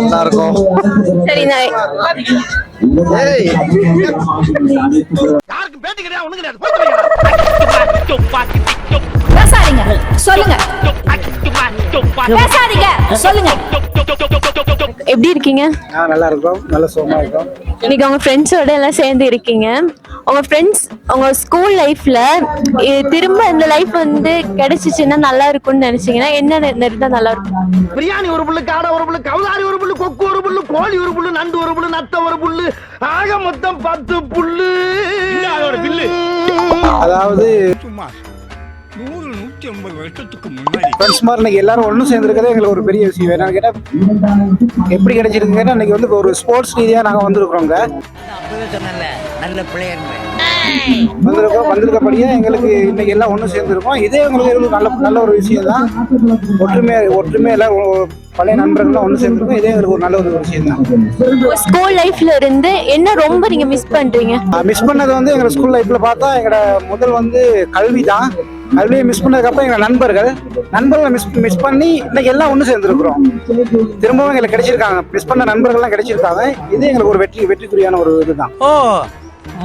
நல்லா இருக்கும். சரி யாருக்கும் பேட்டி கிடையாது, ஒண்ணு கிடையாது. பேசாதீங்க சொல்லுங்க பேசாதீங்க சொல்லுங்க. எப்படி இருக்கீங்க? நல்லா இருக்கும், நல்ல சுகமா இருக்கும். இன்னைக்கு உங்க ஃப்ரெண்ட்ஸோட எல்லாம் சேர்ந்து இருக்கீங்க. உங்க ஃப்ரெண்ட்ஸ் உங்க ஸ்கூல் லைஃப்ல திரும்ப இந்த லைஃப் வந்து கிடைச்சிச்சுன்னா நல்லா இருக்கும்னு நினைச்சீங்கன்னா என்ன இருந்தா நல்லா இருக்கும்? பிரியாணி ஒரு புல்லு, காடை ஒரு புல்லு, கவுதாரி ஒரு புல்லு, கொக்கு ஒரு புல்லு, கோழி ஒரு புல்லு, நண்டு ஒரு புல்லு, நத்த ஒரு புல்லு, ஆக மொத்தம் 10 புல்லு. அதோட பில்லு. அதாவது சும்மா 100-150 வருஷத்துக்கு முன்னாடி ஃப்ரெண்ட்ஸ் மாதிரி இன்னைக்கு எல்லாரும் ஒன்றும் சேர்ந்துருக்கிறதே எங்களுக்கு ஒரு பெரிய விஷயம். என்னன்னு கேட்டால் எப்படி கிடைச்சிருக்குங்கன்னா இன்னைக்கு வந்து ஒரு ஸ்போர்ட்ஸ் ரீதியாக நாங்கள் வந்திருக்கிறோங்க. நல்ல பிளேயர் வந்திருக்கப்படியே எங்களுக்கு இன்னைக்கு எல்லாம் ஒன்றும் சேர்ந்துருக்கோம். இதே எங்களுக்கு நல்ல நல்ல ஒரு விஷயம் தான். ஒற்றுமை எல்லாம் பழைய நண்பர்கள்லாம் ஒன்று சேர்ந்துருக்கோம். இதே எங்களுக்கு ஒரு நல்ல ஒரு விஷயம் தான். ஸ்கூல் லைஃப்ல இருந்து என்ன ரொம்ப நீங்க மிஸ் பண்றீங்க? மிஸ் பண்ணது வந்து எங்க ஸ்கூல் லைஃப்ல பார்த்தா எங்களோட முதல் வந்து கல்வி தான். கல்வியை மிஸ் பண்ணதுக்கப்புறம் எங்க நண்பர்களை மிஸ் பண்ணி இன்னைக்கு எல்லாம் ஒன்று சேர்ந்துருக்கிறோம். திரும்பவும் எங்களுக்கு கிடைச்சிருக்காங்க, மிஸ் பண்ண நண்பர்கள்லாம் கிடைச்சிருக்காங்க. இது எங்களுக்கு ஒரு வெற்றிக்குரியான ஒரு இதுதான். ஓ,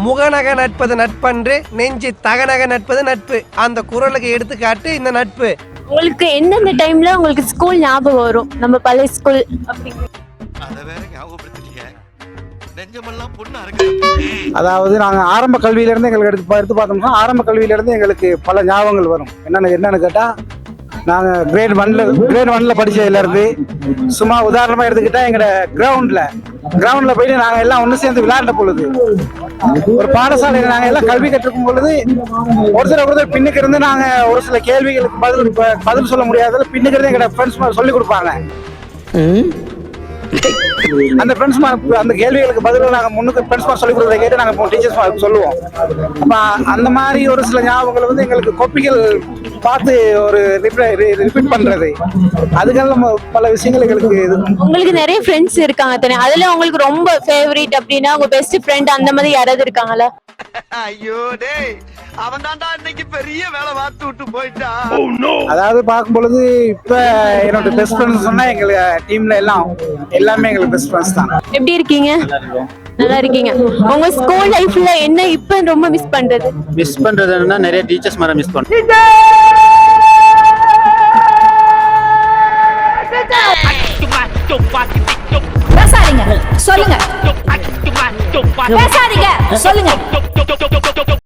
முகநக நட்பது நட்பன்று, நெஞ்சு தகநக நட்பது நட்பு. அந்த குறளுக்கு எடுத்துக்காட்டு இந்த நட்பு. உங்களுக்கு எந்தெந்த டைம்ல உங்களுக்கு ஸ்கூல் ஞாபகம் வரும்? நம்ம பழைய ஸ்கூல் அதாவது நாங்கள் ஆரம்ப கல்வியிலேருந்து எங்களுக்கு எடுத்து பார்த்தோம்னா ஆரம்ப கல்வியிலேருந்து எங்களுக்கு பல ஞாபகங்கள் வரும். என்னன்னு கேட்டால் நாங்கள் கிரேட் ஒன்ல படித்ததுலேருந்து சும்மா உதாரணமாக எடுத்துக்கிட்டால் எங்களோட கிரவுண்டில் போயிட்டு நாங்கள் எல்லாம் ஒன்று சேர்ந்து விளையாண்ட பொழுது, ஒரு பாடசாலையில் நாங்கள் எல்லாம் கல்வி கற்றுக்கும் பொழுது ஒருத்தர் பின்னுக்கு இருந்து நாங்கள் ஒரு சில கேள்விகளுக்கு பதில் சொல்ல முடியாத பின்னுக்கு இருந்து எங்களோட ஃப்ரெண்ட்ஸ் சொல்லி கொடுப்பாங்க. அந்த ஃப்ரெண்ட்ஸ் அந்த கேள்விகளுக்கு பதில் நாங்கள் முன்னுக்கு ஃப்ரெண்ட்ஸ் சொல்லி கொடுக்குறத கேட்டு நாங்கள் டீச்சர்ஸ் சொல்லுவோம். அப்போ அந்த மாதிரி ஒரு சில ஞாபகங்கள் வந்து எங்களுக்கு கொப்பிகள் பார்த்து ஒரு ரிப்பீட் பண்றது, அதுக்கெல்லாம் பல விஷயங்கள் எங்களுக்கு. உங்களுக்கு நிறைய ஃப்ரெண்ட்ஸ் இருக்காங்க தானே, அதுல உங்களுக்கு ரொம்ப ஃபேவரட் அப்படின்னா உங்க பெஸ்ட் ஃப்ரெண்ட் அந்த மாதிரி யாராவது இருக்காங்களா? ஐயோ டேய், அவன் தான்டா இன்னைக்கு பெரிய வேலை பார்த்து விட்டு போயிட்டான். அதாவது பார்க்கும் பொழுது இப்ப என்னோட பெஸ்ட் ஃப்ரெண்ட்ஸ் சொன்னா எங்க டீம்ல எல்லாமே எங்களுக்கு பெஸ்ட் ஃப்ரெண்ட்ஸ் தான். எப்படி இருக்கீங்க? நல்லா இருக்கீங்க. உங்க ஸ்கூல் லைஃப்ல என்ன இப்ப ரொம்ப மிஸ் பண்றது நிறைய டீச்சர்ஸ் மாதிரி மிஸ் பண்றோம். பேசாதீங்க சொல்லுங்க பேசாதீங்க சொல்லுங்க.